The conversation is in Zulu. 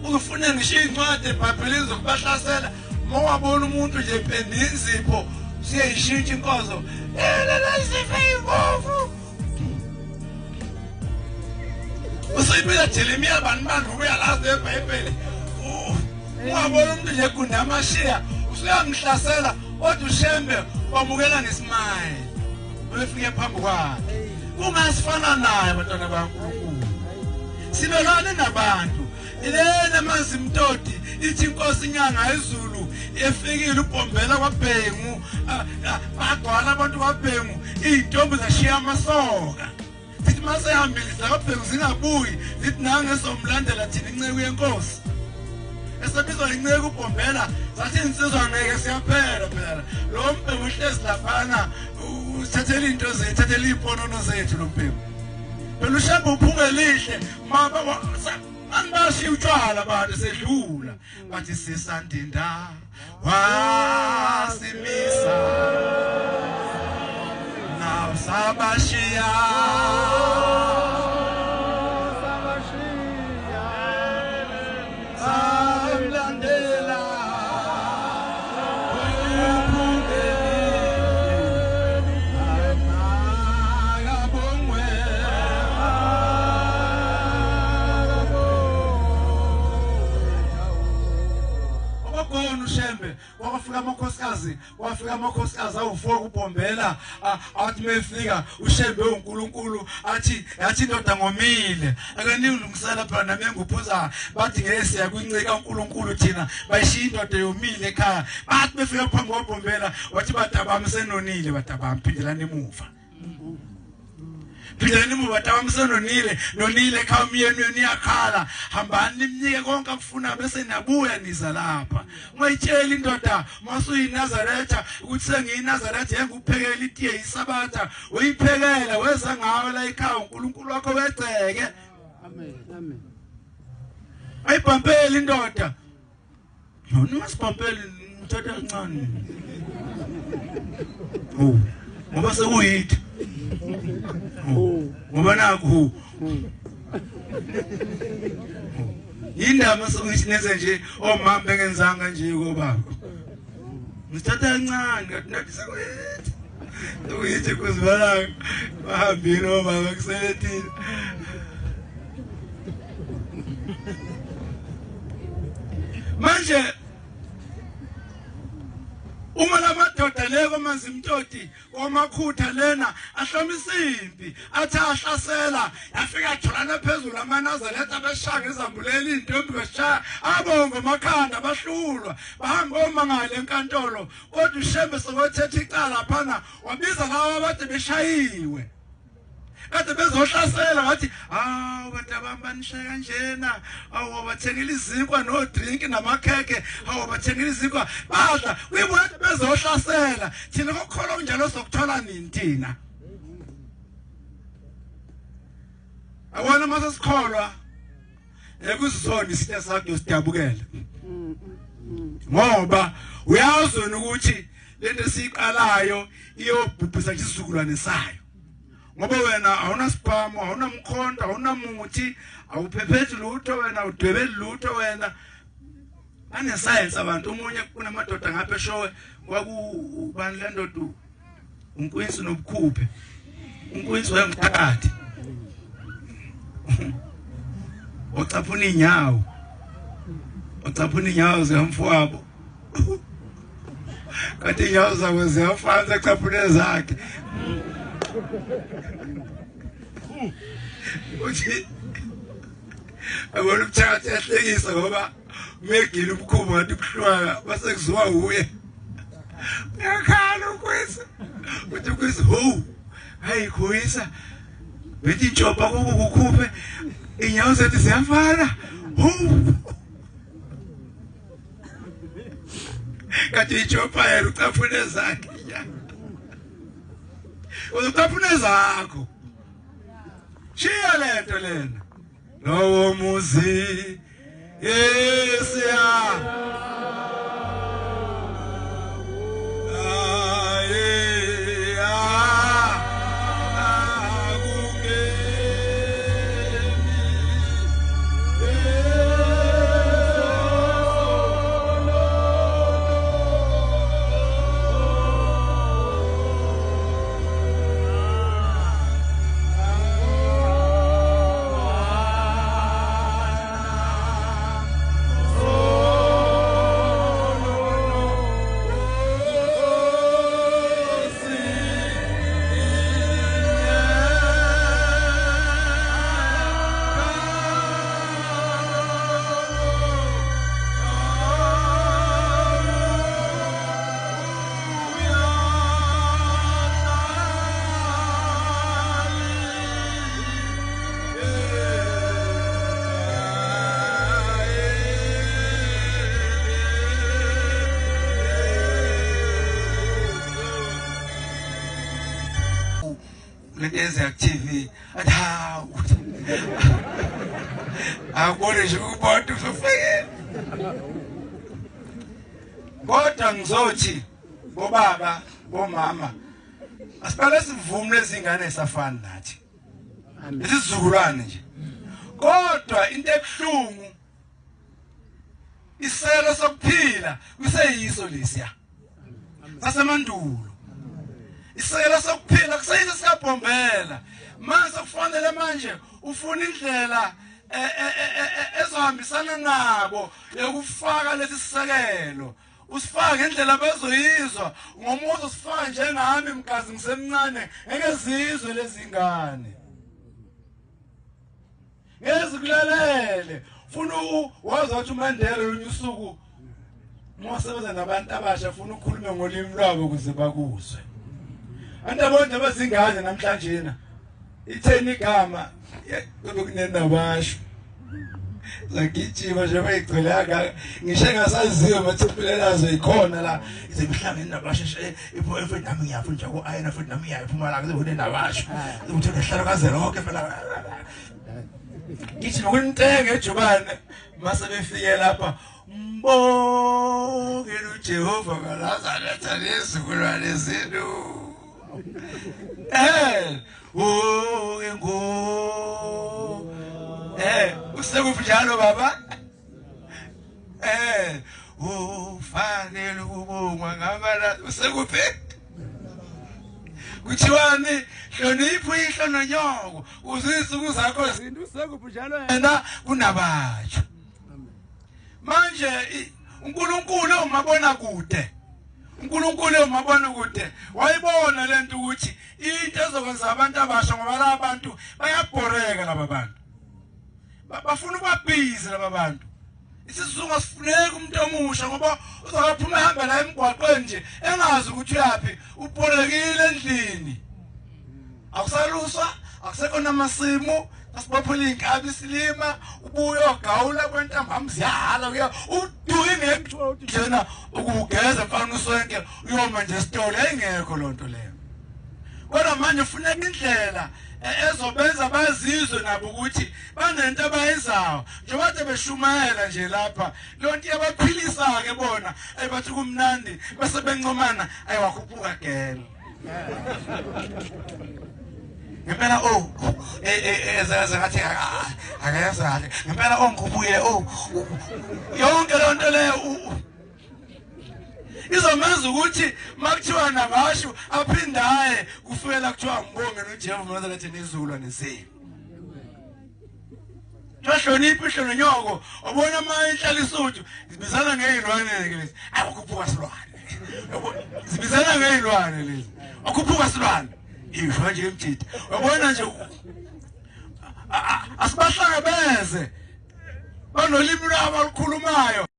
ukufuna ngisho incwadi eBhayibhelini zokubahlasela mawabona umuntu nje epende inzipho siyayishintsha inkozo la isife inkovu usayibela Jeremiya banibani uyalazi eBhayibheli wabona umuntu nje kundamashiya usuyamhlasela kodwa uShembe wamukela ngesimile uyefike phambi kwakhe kungasifana naye abantwana baNkulunkulu sibelane nabantu ilena mazimtoti ithi inkosi inyanga izulu efikile uBhombela kwaBhengu bagcwala abantu kwaBhengu izintombi zashiya amasoka sithi masehambelisa kwaBhengu zingabuyi sithi nangesomlandela thina inceke yenkosi esabizwa inceke uBhombela sathi insizwa ngeke siyaphela phela lo mbhengu uhlezi laphana uthathela into zethu uthathela iziponono zethu lo mbhengu phela uShembe uphunge lihle Anibashiya utshwala abantu sedlula bathi sisandinda wasimisa naw sabashiya samlandela uShembe wafika amakhosikazi awu4 kuBhombela athi mefika uShembe uNkulunkulu athi indoda ngomile akanilungisela phela nami enguphuza bathi ngeke siya kwinceka uNkulunkulu thina bayishiya indoda yomile ekhaya bathi befika phambi kwaBhombela wathi batabami senonile batabami phindelani emuva phindani emuva tabami senonile nonile ekhaya umyeni wenu yakhala hambani nimnike konke akufuna bese nabuya niza lapha ungayitshela indoda masuyinazaretha ukuthi sengiyinazaretha yenguphekela itiye isabatha uyiphekela weza ngawe la ekhaya uNkulunkulu wakho wegceke amen ayibhampela indoda nimasibhampela mthatha kancane ngoba sekuyithi ngoba nakho indaba sokuthi neze nje omama bengenzanga nje kobaba ngithatha kancane ngathi sekuyithi uyithi kuzibala bahambile obaba kuselethile manje uma lamadoda leko manzimtoti omakhutha lena ahloma isimpi athi ahlasela yafika jolana phezulu amanazaretha abeshaka izambuleli intombi beshaya abongo amakhanda bahlulwa bahamba omangale enkantolo kodwa uShembe sokothetha icala phana wabiza lawa abade beshayiwe kade bezohlasela wathi bantu abambanishaya kanjena bathengile izinkwa no drink namakheke bathengile izinkwa badla kuyibona bezohlasela thina kokholwa njalo sokuthola nini thina awona masesikholwa ekuzizona isithe sakho sidabukela ngoba uyazi ukuthi lento siqalayo iyobhubhisa isizukulwane sayo ngoba wena awuna spam awuna mkhonto awuna muthi awuphephethi lutho wena udwebeli lutho wena ane science abantu umunye kunamadoda ngapha eshowe kwakubani lendoda unkwinsi nobukhuphe unkwinsi wemthakathi ocaphuna inyawo zemfowabo kanti inyawo zakhe ziyafana ecaphune zakhe uthi abona umthakathi ehlekisa ngoba megile ubukhubu ngathi kuhlwaka base kuziwa uye uyakhala ukwisa uthi kwisa hayi khuyisa bethi intshopa kukukhuphe inyawo zethu ziyafana kanti intshopa yena ucaphune zakhe ucaphune zakho shiya lento lena lowo muzi yesiya into eyenzeka ku-TV athi hawu akubone nje ubonto uzofike kodwa ngizothi bobaba bomama asiqale sivume lezingane esafana nathi isizukulwane nje kodwa into ebuhlungu iselo sokuphila kuseyiso lesiya sasemandulo iselo sokuphila kuseyiso sikabhombela manje kufanele manje ufuna indlela ezohambisana nabo yokufaka lesi sisekelo usifake indlela bezoyizwa ngomuzo usifaka njengami mkazi ngisemncane engezizwe lezi ngane ngezikulelele ufuna wazi ukuthi uMandela lonye usuku mosebenza nabantu abasha ufuna ukukhuluma ngolimi lwabo ukuze bakuzwe andabonke abazingane namhlanje na itheni igama kunenabasho zakijima nje bayigcwelanga ngisho ngasaziwe mathempelelazo ikhona la izemihlangene nabasho iphofeni nami ngiyafuna nje ko ayena futhi nami ngiyaphuma la kuze nabasho ukuthi ngihlala kaze lonke phela ngithi nokuntenge ejubane mase befike lapha mbongele uJehova ngalazaletha lezikulwane zenu engo usekuphi njalo baba ufanele ukubongwa ngabala usekuphi kuthiwani hlonipho ihlononyoko uzinsuku zakho izinto usekuphi njalo yena kunabatsho manje uNkulunkulu umabona kude uNkulunkulu umabona kude wayibona lento ukuthi into ezokwenza abantu abasha ngoba la abantu bayabhoreka laba bantu bafuna ukubabhizi laba bantu isizungu sifuneka umuntu omusha ngoba uzokaphuma ehamba la emgwaqweni nje engazi ukuthi uyapi ubhorekile endlini akusaluswa akusekho namasimu asibaphula inkabi isilima ubuyo gawula kwentambama ziyahala kuya uduke ngekuthiwa uthi njena ukugeza mfana usonke uyoma nje esitolo ayingekho lonto leyo kodwa manje ufuneka indlela ezobenza bazizwe nabo ukuthi banento abayenzayo njengoba beshumayela nje lapha lonto yabaphilisa ke bona ayibathi kumnandi bese bencomana ayiwakhuphuka gele ngempela ezazathi akayazi ngempela ngikubuye yonke lonto leyo izomenza ukuthi makuthiwa nabasho aphindaye kufela kuthiwa ngibonge noJehova manje lethi nezulu nesini Hlonipho ihlononyoko ubona ama inhlalisuthi zibizana ngezilwane ke lezi akukhuphuka silwane zibizana ngezilwane lezi akukhuphuka silwane isho nje emthitha ubona nje asibahlangabeze banolimi lwabo olukhulumayo